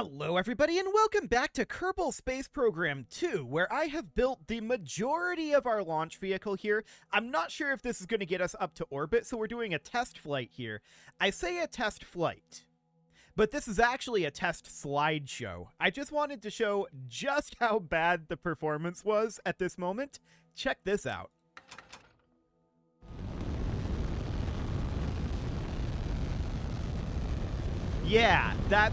Hello everybody and welcome back to Kerbal Space Program 2, where I have built the majority of our launch vehicle here. I'm not sure if this is going to get us up to orbit, so we're doing a test flight here. I say a test flight, but this is actually a test slideshow. I just wanted to show just how bad the performance was at this moment. Check this out. Yeah, that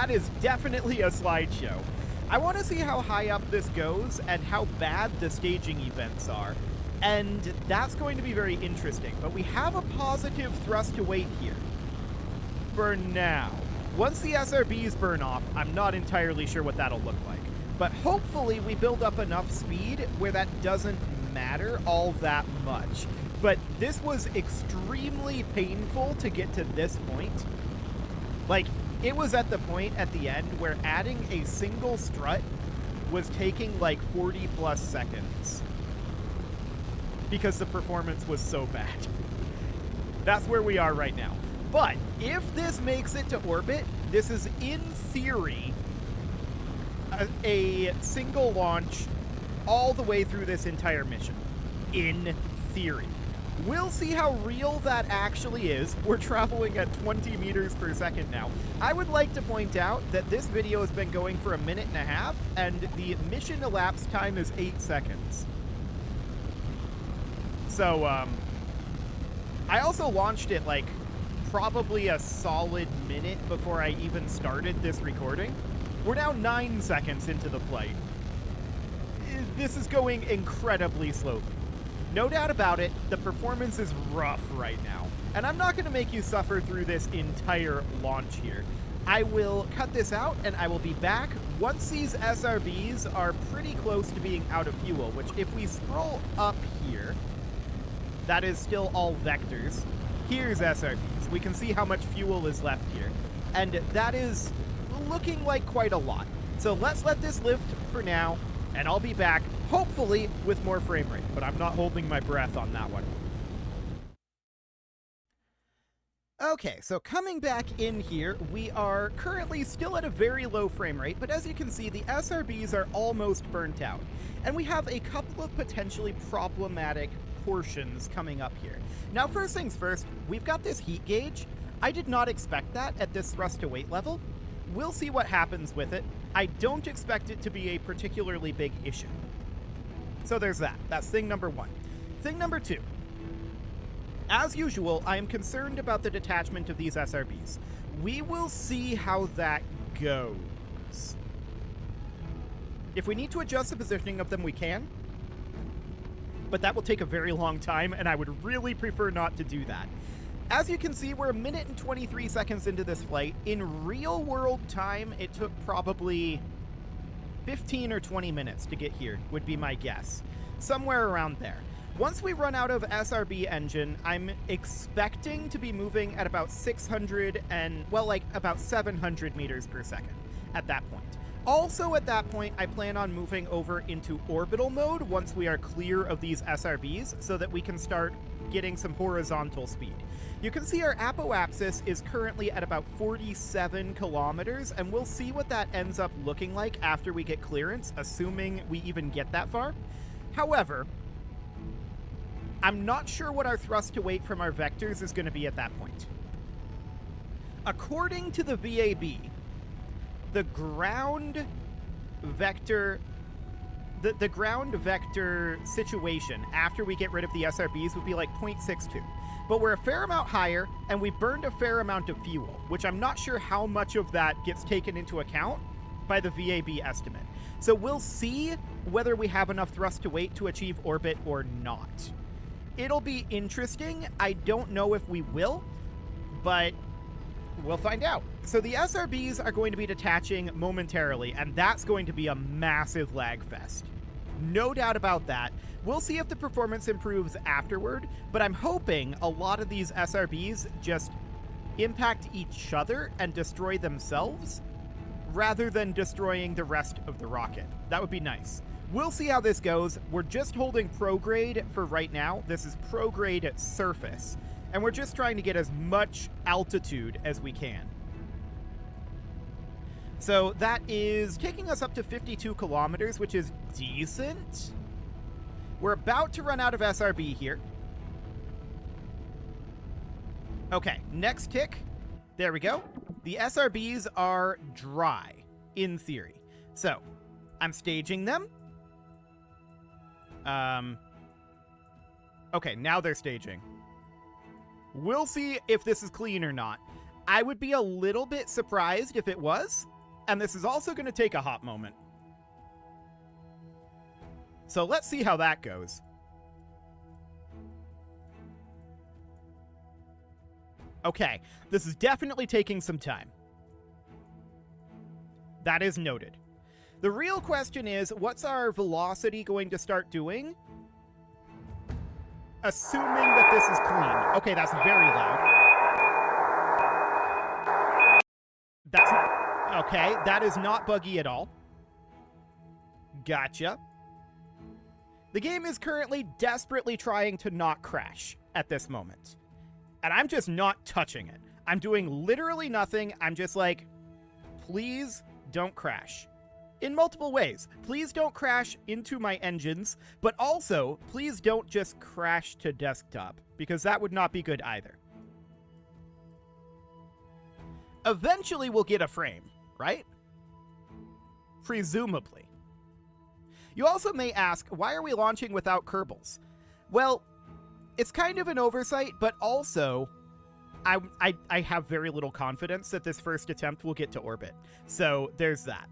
is definitely a slideshow. I want to see how high up this goes and how bad the staging events are. And that's going to be very interesting. But we have a positive thrust to weight here. For now. Once the SRBs burn off, I'm not entirely sure what that'll look like. But hopefully we build up enough speed where that doesn't matter all that much. But this was extremely painful to get to this point. Like, it was at the point at the end where adding a single strut was taking like 40 plus seconds because the performance was so bad. That's where we are right now. But if this makes it to orbit, this is in theory a single launch all the way through this entire mission. In theory. We'll see how real that actually is. We're traveling at 20 meters per second now. I would like to point out that this video has been going for 1.5 minutes, and the mission elapsed time is 8 seconds. So, I also launched it like probably a solid minute before I even started this recording. We're now 9 seconds into the flight. This is going incredibly slowly. No doubt about it, the performance is rough right now. And I'm not going to make you suffer through this entire launch here. I will cut this out and I will be back once these SRBs are pretty close to being out of fuel, which if we scroll up here, that is still all vectors. Here's SRBs. We can see how much fuel is left here. And that is looking like quite a lot. So let's let this lift for now, and I'll be back, hopefully, with more frame rate, but I'm not holding my breath on that one. Okay, so coming back in here, we are currently still at a very low frame rate, but as you can see, the SRBs are almost burnt out. And we have a couple of potentially problematic portions coming up here. Now, first things first, we've got this heat gauge. I did not expect that at this thrust to weight level. We'll see what happens with it. I don't expect it to be a particularly big issue. So there's that. That's thing number one. Thing number two. As usual, I am concerned about the detachment of these SRBs. We will see how that goes. If we need to adjust the positioning of them, we can. But that will take a very long time, and I would really prefer not to do that. As you can see, we're 1 minute and 23 seconds into this flight. In real-world time, it took probably 15 or 20 minutes to get here, would be my guess. Somewhere around there. Once we run out of SRB engine, I'm expecting to be moving at about 600 and, well, like about 700 meters per second at that point. Also at that point, I plan on moving over into orbital mode once we are clear of these SRBs so that we can start getting some horizontal speed. You can see our apoapsis is currently at about 47 kilometers, and we'll see what that ends up looking like after we get clearance, assuming we even get that far. However, I'm not sure what our thrust to weight from our vectors is going to be at that point. According to the VAB, the ground vector the ground vector situation after we get rid of the SRBs would be like 0.62. But we're a fair amount higher, and we burned a fair amount of fuel, which I'm not sure how much of that gets taken into account by the VAB estimate. So we'll see whether we have enough thrust to weight to achieve orbit or not. It'll be interesting. I don't know if we will, but we'll find out. So the SRBs are going to be detaching momentarily, and that's going to be a massive lag fest. No doubt about that. We'll see if the performance improves afterward, but I'm hoping a lot of these SRBs just impact each other and destroy themselves rather than destroying the rest of the rocket. That would be nice. We'll see how this goes. We're just holding prograde for right now. This is prograde surface, and we're just trying to get as much altitude as we can. So that is taking us up to 52 kilometers, which is decent. We're about to run out of SRB here. Okay, next tick. There we go. The SRBs are dry, in theory. So, I'm staging them. Okay, now they're staging. We'll see if this is clean or not. I would be a little bit surprised if it was. And this is also going to take a hot moment. So let's see how that goes. Okay, this is definitely taking some time. That is noted. The real question is, what's our velocity going to start doing? Assuming that this is clean. Okay, that's very loud. That's... Okay, that is not buggy at all. Gotcha. The game is currently desperately trying to not crash at this moment. And I'm just not touching it. I'm doing literally nothing. I'm just like, please don't crash. In multiple ways. Please don't crash into my engines, but also, please don't just crash to desktop, because that would not be good either. Eventually we'll get a frame, right? Presumably. You also may ask, why are we launching without Kerbals? Well, it's kind of an oversight, but also, I have very little confidence that this first attempt will get to orbit. So, there's that.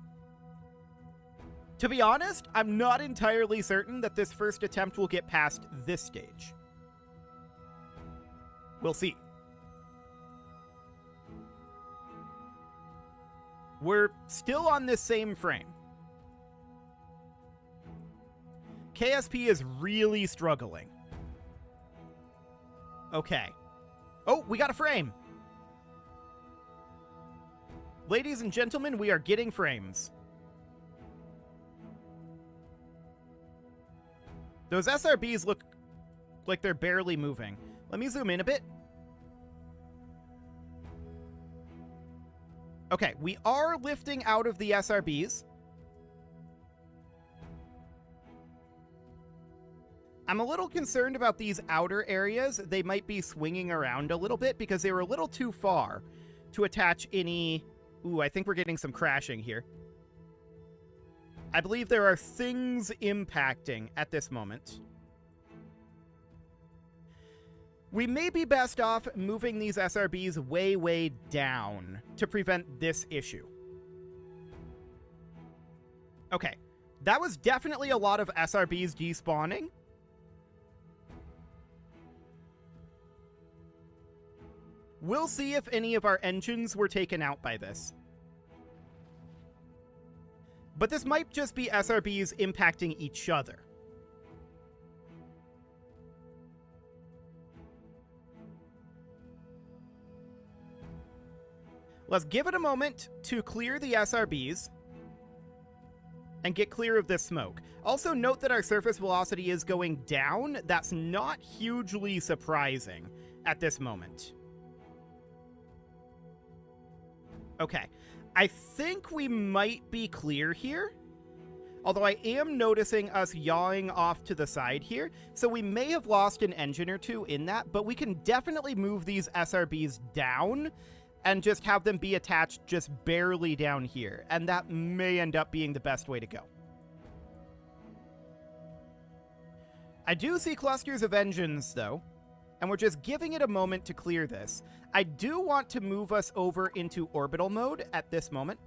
To be honest, I'm not entirely certain that this first attempt will get past this stage. We'll see. We're still on this same frame. KSP is really struggling. Okay. Oh, we got a frame! Ladies and gentlemen, we are getting frames. Those SRBs look like they're barely moving. Let me zoom in a bit. Okay, we are lifting out of the SRBs. I'm a little concerned about these outer areas. They might be swinging around a little bit because they were a little too far to attach any... Ooh, I think we're getting some crashing here. I believe there are things impacting at this moment. We may be best off moving these SRBs way, way down to prevent this issue. Okay, that was definitely a lot of SRBs despawning. We'll see if any of our engines were taken out by this. But this might just be SRBs impacting each other. Let's give it a moment to clear the SRBs and get clear of this smoke. Also note that our surface velocity is going down. That's not hugely surprising at this moment. Okay, I think we might be clear here. Although I am noticing us yawing off to the side here, so we may have lost an engine or two in that, but we can definitely move these SRBs down and just have them be attached just barely down here, and that may end up being the best way to go. I do see clusters of engines, though, and we're just giving it a moment to clear this. I do want to move us over into orbital mode at this moment,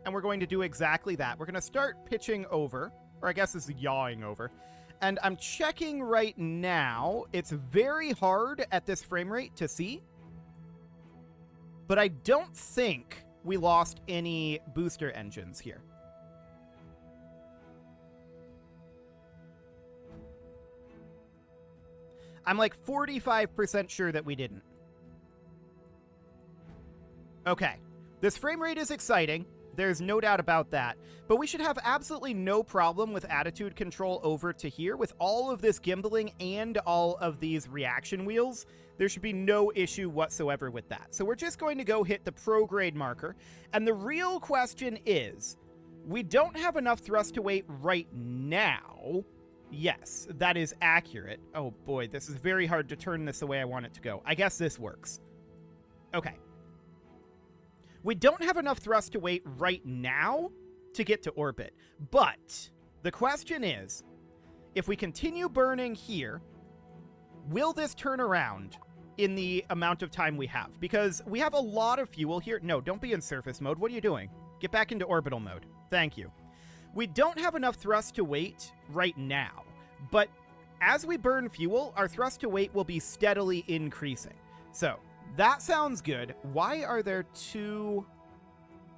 and we're going to do exactly that. We're going to start pitching over, or I guess this is yawing over, and I'm checking right now. It's very hard at this frame rate to see, but I don't think we lost any booster engines here. I'm like 45% sure that we didn't. Okay, this frame rate is exciting. There's no doubt about that. But we should have absolutely no problem with attitude control over to here. With all of this gimbaling and all of these reaction wheels, there should be no issue whatsoever with that. So we're just going to go hit the prograde marker. And the real question is, we don't have enough thrust to weight right now. Yes, that is accurate. Oh boy, this is very hard to turn this the way I want it to go. I guess this works. Okay. We don't have enough thrust to weight right now to get to orbit. But the question is, if we continue burning here, will this turn around in the amount of time we have? Because we have a lot of fuel here. No, don't be in surface mode. What are you doing? Get back into orbital mode. Thank you. We don't have enough thrust to weight right now, but as we burn fuel, our thrust to weight will be steadily increasing. So that sounds good. Why are there two?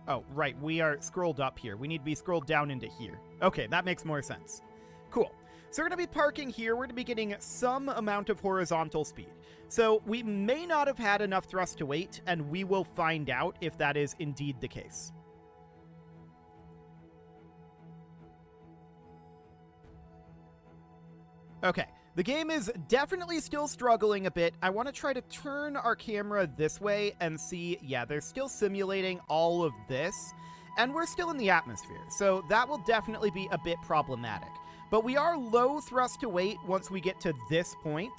Oh, right. We are scrolled up here. We need to be scrolled down into here. Okay, that makes more sense. Cool. So we're going to be parking here. We're going to be getting some amount of horizontal speed. So we may not have had enough thrust to weight, and we will find out if that is indeed the case. Okay, the game is definitely still struggling a bit. I want to try to turn our camera this way and see, yeah, they're still simulating all of this, and we're still in the atmosphere, so that will definitely be a bit problematic. But we are low thrust to weight once we get to this point.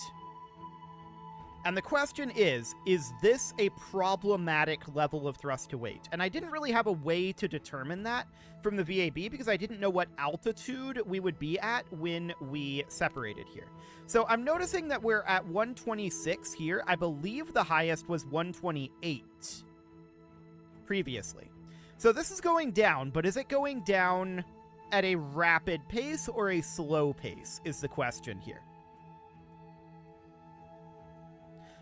And the question is this a problematic level of thrust to weight? And I didn't really have a way to determine that from the VAB because I didn't know what altitude we would be at when we separated here. So I'm noticing that we're at 126 here. I believe the highest was 128 previously. So this is going down, but is it going down at a rapid pace or a slow pace is the question here.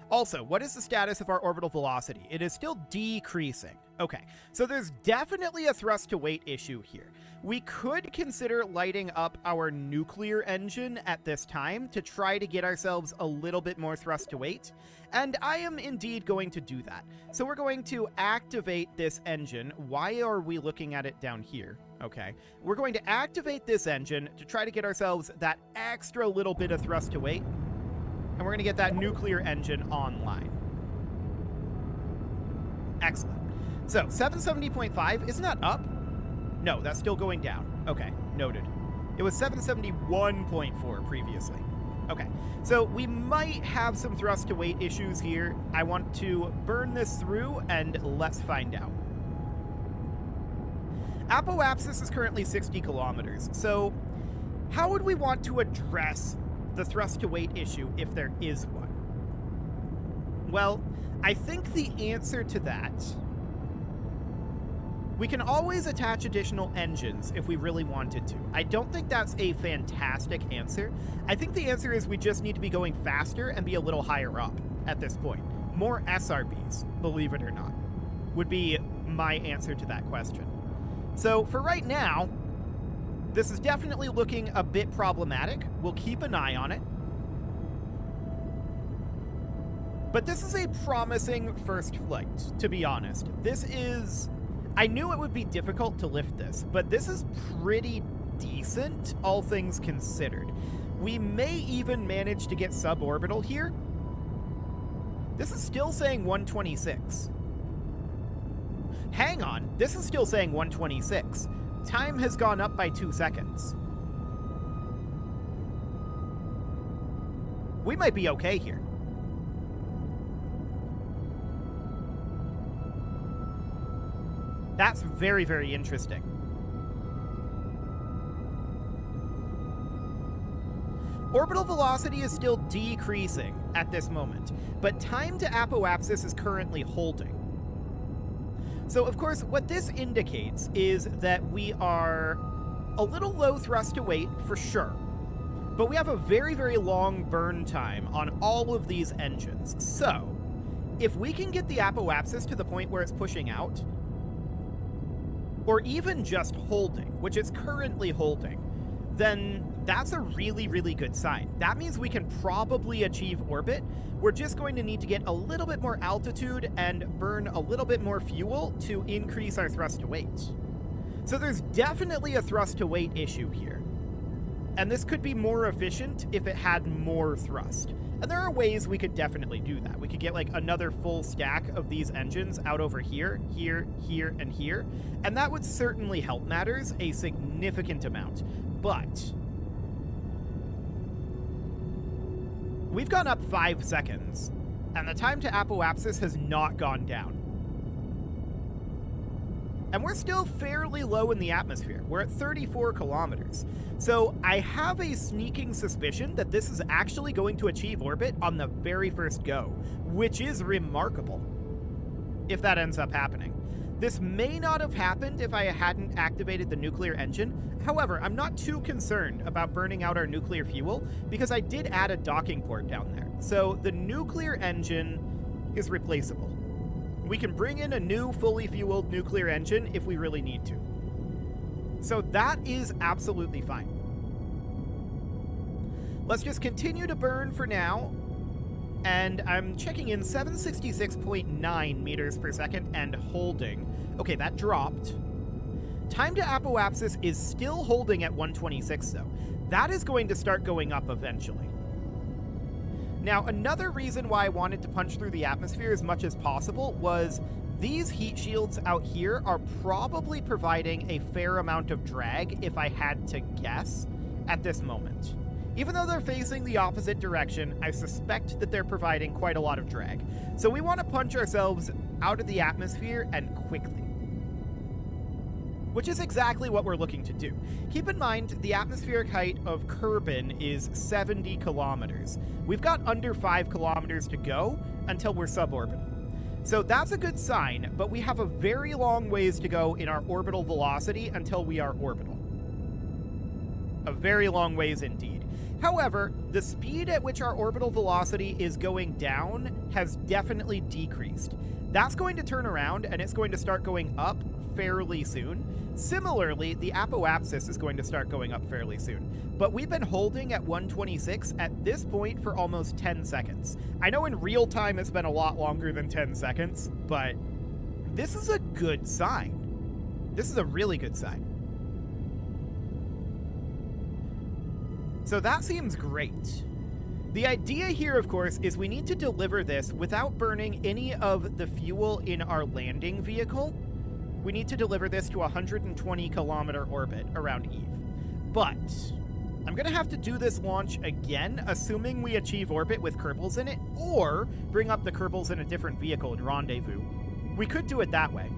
Also, what is the status of our orbital velocity? It is still decreasing. Okay, so there's definitely a thrust to weight issue here. We could consider lighting up our nuclear engine at this time to try to get ourselves a little bit more thrust to weight, and I am indeed going to do that. So we're going to activate this engine. Why are we looking at it down here? Okay, we're going to activate this engine to try to get ourselves that extra little bit of thrust to weight. And we're going to get that nuclear engine online. Excellent. So, 770.5, isn't that up? No, that's still going down. Okay, noted. It was 771.4 previously. Okay, so we might have some thrust to weight issues here. I want to burn this through, and let's find out. Apoapsis is currently 60 kilometers, so how would we want to address the thrust to weight issue if there is one? Well, I think the answer to that, we can always attach additional engines if we really wanted to. I don't think that's a fantastic answer. I think the answer is we just need to be going faster and be a little higher up at this point. More SRBs, believe it or not, would be my answer to that question. So for right now, this is definitely looking a bit problematic. We'll keep an eye on it. But this is a promising first flight, to be honest. This is... I knew it would be difficult to lift this, but this is pretty decent, all things considered. We may even manage to get suborbital here. This is still saying 126. Hang on, this is still saying 126. Time has gone up by 2 seconds. We might be okay here. That's very, very interesting. Orbital velocity is still decreasing at this moment, but time to apoapsis is currently holding. So, of course, what this indicates is that we are a little low thrust to weight for sure, but we have a very, very long burn time on all of these engines. So, if we can get the apoapsis to the point where it's pushing out, or even just holding, which it's currently holding, then that's a really, really good sign. That means we can probably achieve orbit. We're just going to need to get a little bit more altitude and burn a little bit more fuel to increase our thrust to weight. So there's definitely a thrust to weight issue here. And this could be more efficient if it had more thrust. And there are ways we could definitely do that. We could get like another full stack of these engines out over here, here, here, and here. And that would certainly help matters a significant amount. But we've gone up 5 seconds, and the time to apoapsis has not gone down. And we're still fairly low in the atmosphere. We're at 34 kilometers. So I have a sneaking suspicion that this is actually going to achieve orbit on the very first go, which is remarkable if that ends up happening. This may not have happened if I hadn't activated the nuclear engine. However, I'm not too concerned about burning out our nuclear fuel because I did add a docking port down there. So the nuclear engine is replaceable. We can bring in a new fully fueled nuclear engine if we really need to. So that is absolutely fine. Let's just continue to burn for now. And I'm checking in 766.9 meters per second and holding. Okay, that dropped. Time to apoapsis is still holding at 126 though. That is going to start going up eventually. Now, another reason why I wanted to punch through the atmosphere as much as possible was these heat shields out here are probably providing a fair amount of drag, if I had to guess, at this moment. Even though they're facing the opposite direction, I suspect that they're providing quite a lot of drag. So we want to punch ourselves out of the atmosphere and quickly. Which is exactly what we're looking to do. Keep in mind, the atmospheric height of Kerbal is 70 kilometers. We've got under 5 kilometers to go until we're suborbital. So that's a good sign, but we have a very long ways to go in our orbital velocity until we are orbital. A very long ways indeed. However, the speed at which our orbital velocity is going down has definitely decreased. That's going to turn around and it's going to start going up fairly soon. Similarly, the apoapsis is going to start going up fairly soon. But we've been holding at 126 at this point for almost 10 seconds. I know in real time it's been a lot longer than 10 seconds, but this is a good sign. This is a really good sign. So that seems great. The idea here, of course, is we need to deliver this without burning any of the fuel in our landing vehicle. We need to deliver this to a 120 kilometer orbit around Eve. But I'm going to have to do this launch again, assuming we achieve orbit with Kerbals in it, or bring up the Kerbals in a different vehicle and rendezvous. We could do it that way.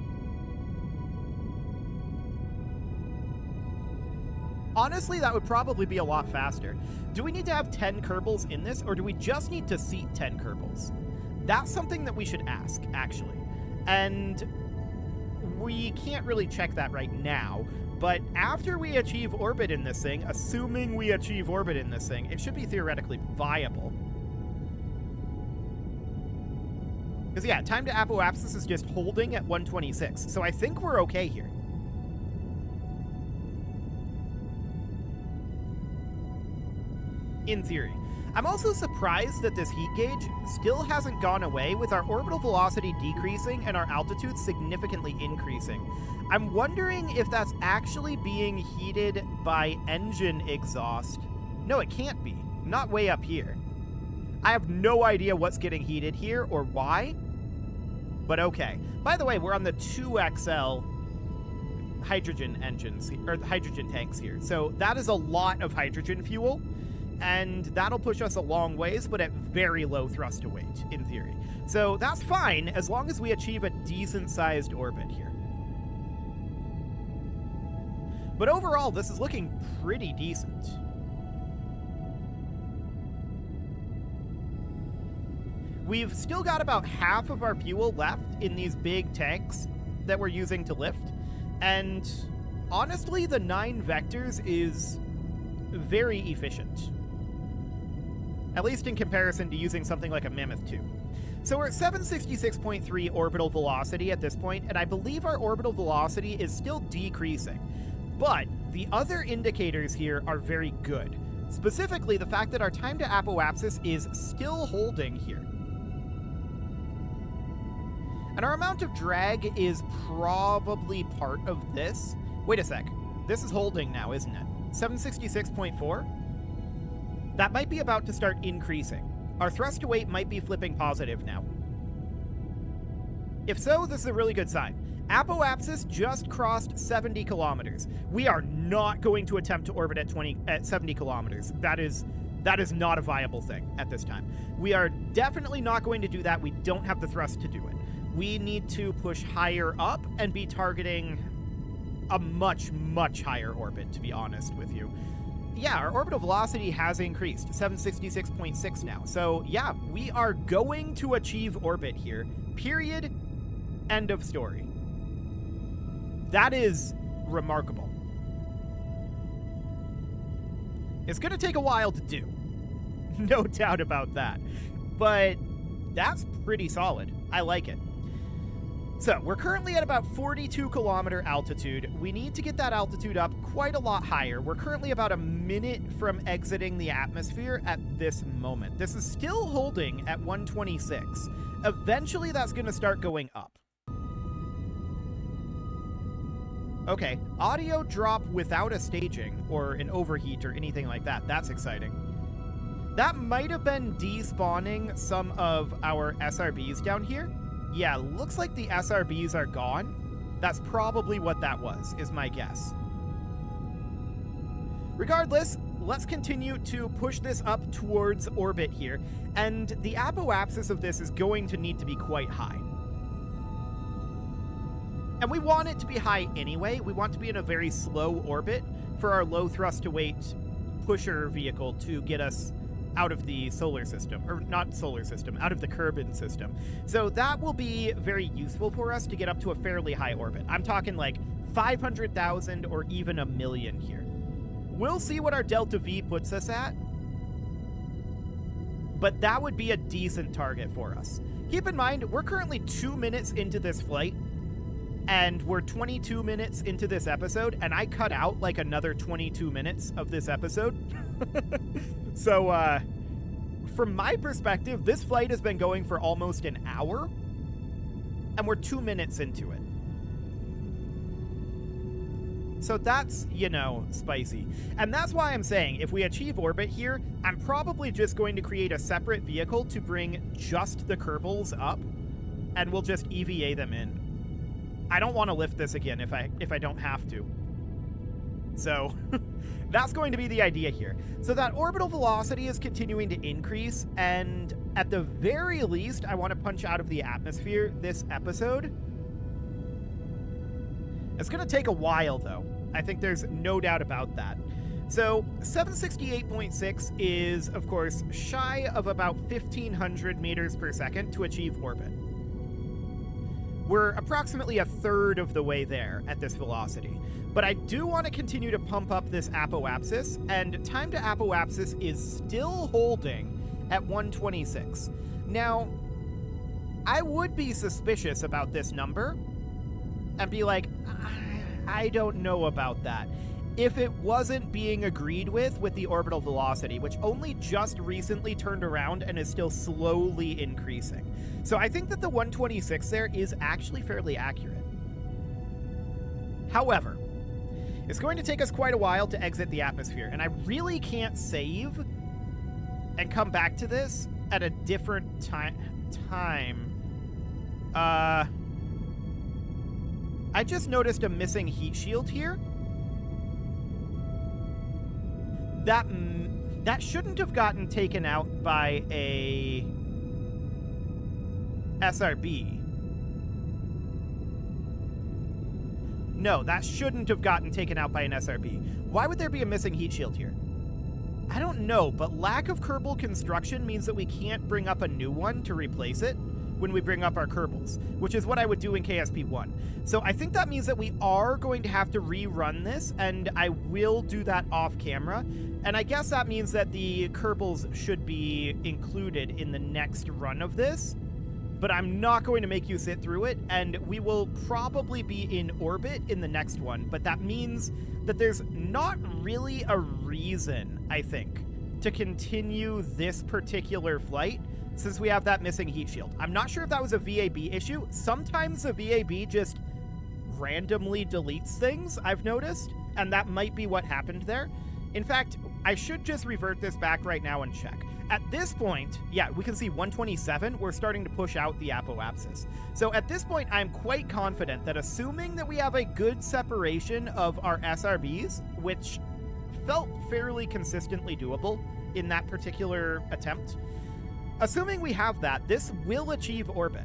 Honestly, that would probably be a lot faster. Do we need to have 10 Kerbals in this, or do we just need to seat 10 Kerbals? That's something that we should ask, actually. And we can't really check that right now, but after we achieve orbit in this thing, assuming we achieve orbit in this thing, it should be theoretically viable. Because yeah, time to apoapsis is just holding at 126, so I think we're okay here. In theory. I'm also surprised that this heat gauge still hasn't gone away with our orbital velocity decreasing and our altitude significantly increasing. I'm wondering if that's actually being heated by engine exhaust. No, it can't be. Not way up here. I have no idea what's getting heated here or why, but okay. By the way, we're on the 2XL hydrogen engines, or hydrogen tanks here. So that is a lot of hydrogen fuel. And that'll push us a long ways, but at very low thrust to weight, in theory. So that's fine, as long as we achieve a decent-sized orbit here. But overall, this is looking pretty decent. We've still got about half of our fuel left in these big tanks that we're using to lift. And honestly, the 9 vectors is very efficient. At least in comparison to using something like a Mammoth 2. So we're at 766.3 orbital velocity at this point, and I believe our orbital velocity is still decreasing. But the other indicators here are very good. Specifically, the fact that our time to apoapsis is still holding here. And our amount of drag is probably part of this. Wait a sec. This is holding now, isn't it? 766.4? That might be about to start increasing. Our thrust to weight might be flipping positive now. If so, this is a really good sign. Apoapsis just crossed 70 kilometers. We are not going to attempt to orbit at 70 kilometers. That is not a viable thing at this time. We are definitely not going to do that. We don't have the thrust to do it. We need to push higher up and be targeting a much, much higher orbit, to be honest with you. Yeah, our orbital velocity has increased, 766.6 now. So yeah, we are going to achieve orbit here, period, end of story. That is remarkable. It's going to take a while to do. No doubt about that. But that's pretty solid. I like it. So we're currently at about 42 kilometer altitude. We need to get that altitude up quite a lot higher. We're currently about a minute from exiting the atmosphere at this moment. This is still holding at 126. Eventually that's going to start going up. Okay, audio drop without a staging or an overheat or anything like that. That's exciting. That might have been despawning some of our SRBs down here. Yeah, looks like the SRBs are gone. That's probably what that was, is my guess. Regardless, let's continue to push this up towards orbit here, and the apoapsis of this is going to need to be quite high. And we want it to be high anyway. We want to be in a very slow orbit for our low thrust to weight pusher vehicle to get us out of the solar system, or not solar system, out of the Kerbal system. So that will be very useful for us to get up to a fairly high orbit. I'm talking like 500,000 or even 1 million here. We'll see what our delta V puts us at, but that would be a decent target for us. Keep in mind, we're currently 2 minutes into this flight, and we're 22 minutes into this episode, and I cut out like another 22 minutes of this episode. So, from my perspective, this flight has been going for almost an hour, and we're 2 minutes into it. So that's, you know, spicy. And that's why I'm saying, if we achieve orbit here, I'm probably just going to create a separate vehicle to bring just the Kerbals up, and we'll just EVA them in. I don't want to lift this again if I don't have to. So that's going to be the idea here. So that orbital velocity is continuing to increase, and at the very least, I want to punch out of the atmosphere this episode. It's going to take a while, though. I think there's no doubt about that. So 768.6 is, of course, shy of about 1,500 meters per second to achieve orbit. We're approximately a third of the way there at this velocity. But I do want to continue to pump up this apoapsis, and time to apoapsis is still holding at 126. Now, I would be suspicious about this number and be like, I don't know about that, if it wasn't being agreed with the orbital velocity, which only just recently turned around and is still slowly increasing. So I think that the 126 there is actually fairly accurate. However, it's going to take us quite a while to exit the atmosphere, and I really can't save and come back to this at a different time. I just noticed a missing heat shield here. That shouldn't have gotten taken out by a SRB. No, that shouldn't have gotten taken out by an SRB. Why would there be a missing heat shield here? I don't know, but lack of Kerbal construction means that we can't bring up a new one to replace it when we bring up our Kerbals, which is what I would do in KSP1. So I think that means that we are going to have to rerun this, and I will do that off camera. And I guess that means that the Kerbals should be included in the next run of this. but I'm not going to make you sit through it, and we will probably be in orbit in the next one, but that means that there's not really a reason, I think, to continue this particular flight since we have that missing heat shield. I'm not sure if that was a VAB issue. Sometimes the VAB just randomly deletes things, I've noticed, and that might be what happened there. In fact, I should just revert this back right now and check. At this point, yeah, we can see 127, we're starting to push out the apoapsis. So at this point, I'm quite confident that assuming that we have a good separation of our SRBs, which felt fairly consistently doable in that particular attempt, assuming we have that, this will achieve orbit.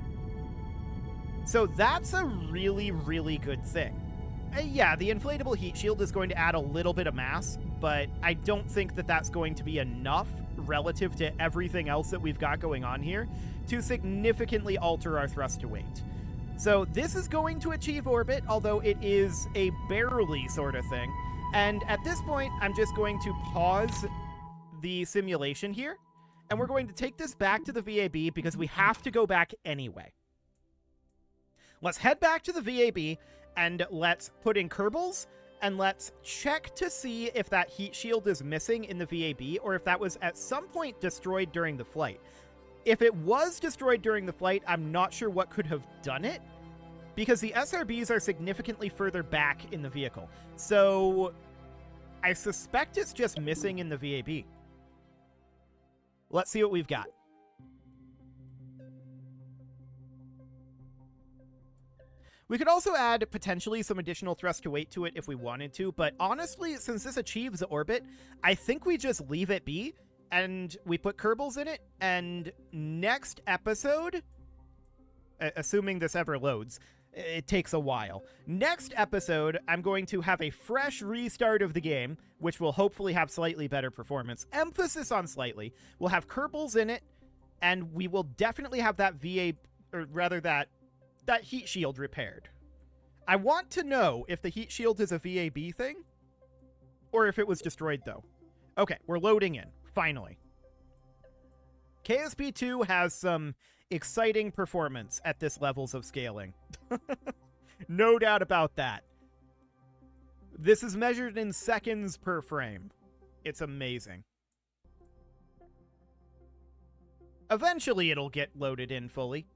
So that's a really, really good thing. Yeah, the inflatable heat shield is going to add a little bit of mass, but I don't think that that's going to be enough relative to everything else that we've got going on here to significantly alter our thrust to weight. So this is going to achieve orbit, although it is a barely sort of thing. And at this point, I'm just going to pause the simulation here, and we're going to take this back to the VAB because we have to go back anyway. Let's head back to the VAB, and let's put in Kerbals, and let's check to see if that heat shield is missing in the VAB, or if that was at some point destroyed during the flight. If it was destroyed during the flight, I'm not sure what could have done it, because the SRBs are significantly further back in the vehicle. So I suspect it's just missing in the VAB. Let's see what we've got. We could also add potentially some additional thrust to weight to it if we wanted to, but honestly, since this achieves orbit, I think we just leave it be, and we put Kerbals in it, and next episode, assuming this ever loads, it takes a while. Next episode, I'm going to have a fresh restart of the game, which will hopefully have slightly better performance. Emphasis on slightly. We'll have Kerbals in it, and we will definitely have that that heat shield repaired. I want to know if the heat shield is a VAB thing, or if it was destroyed, though. Okay, we're loading in, finally. KSP2 has some exciting performance at this levels of scaling. No doubt about that. This is measured in seconds per frame. It's amazing. Eventually it'll get loaded in fully.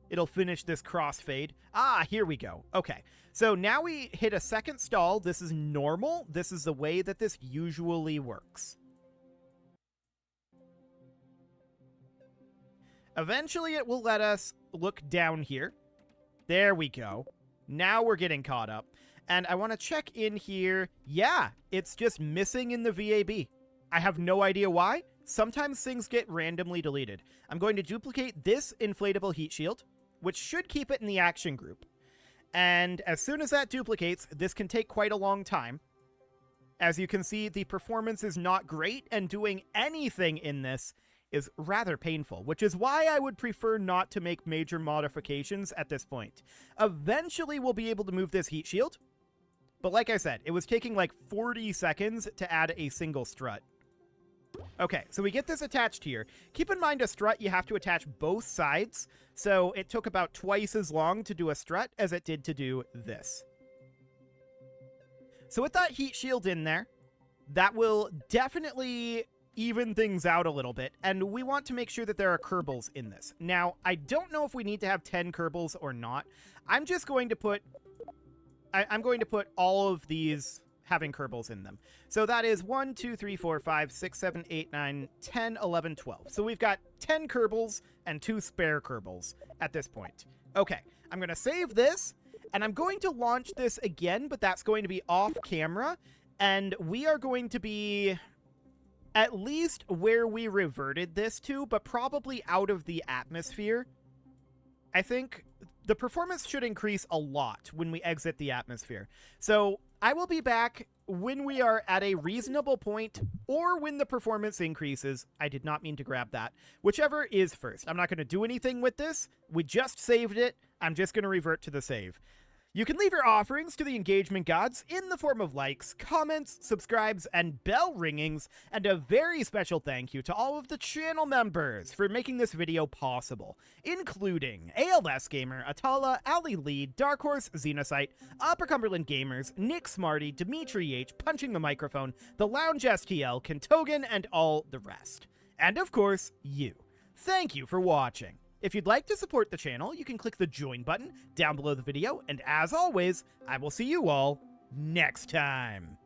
It'll finish this crossfade. Ah, here we go. Okay, so now we hit a second stall. This is normal. This is the way that this usually works. Eventually, it will let us look down here. There we go. Now we're getting caught up. And I want to check in here. Yeah, it's just missing in the VAB. I have no idea why. Sometimes things get randomly deleted. I'm going to duplicate this inflatable heat shield, which should keep it in the action group. And as soon as that duplicates, this can take quite a long time. As you can see, the performance is not great, and doing anything in this is rather painful, which is why I would prefer not to make major modifications at this point. Eventually, we'll be able to move this heat shield, but like I said, it was taking like 40 seconds to add a single strut. Okay, so we get this attached here. Keep in mind, a strut, you have to attach both sides, so it took about twice as long to do a strut as it did to do this. So with that heat shield in there, that will definitely even things out a little bit, and we want to make sure that there are Kerbals in this. Now, I don't know if we need to have 10 Kerbals or not. I'm just going to put... I'm going to put all of these having Kerbals in them. So that is 1, 2, 3, 4, 5, 6, 7, 8, 9, 10, 11, 12. So we've got 10 Kerbals and 2 spare Kerbals at this point. Okay, I'm going to save this, and I'm going to launch this again, but that's going to be off camera, and we are going to be at least where we reverted this to, but probably out of the atmosphere. I think the performance should increase a lot when we exit the atmosphere. So I will be back when we are at a reasonable point, or when the performance increases. I did not mean to grab that. Whichever is first. I'm not going to do anything with this. We just saved it. I'm just going to revert to the save. You can leave your offerings to the engagement gods in the form of likes, comments, subscribes, and bell ringings, and a very special thank you to all of the channel members for making this video possible, including ALS Gamer, Atala, Ali Lee, Dark Horse, Xenocyte, Upper Cumberland Gamers, Nick Smarty, Dimitri H, Punching the Microphone, The Lounge STL, Kentogan, and all the rest. And of course, you. Thank you for watching. If you'd like to support the channel, you can click the join button down below the video, and as always, I will see you all next time.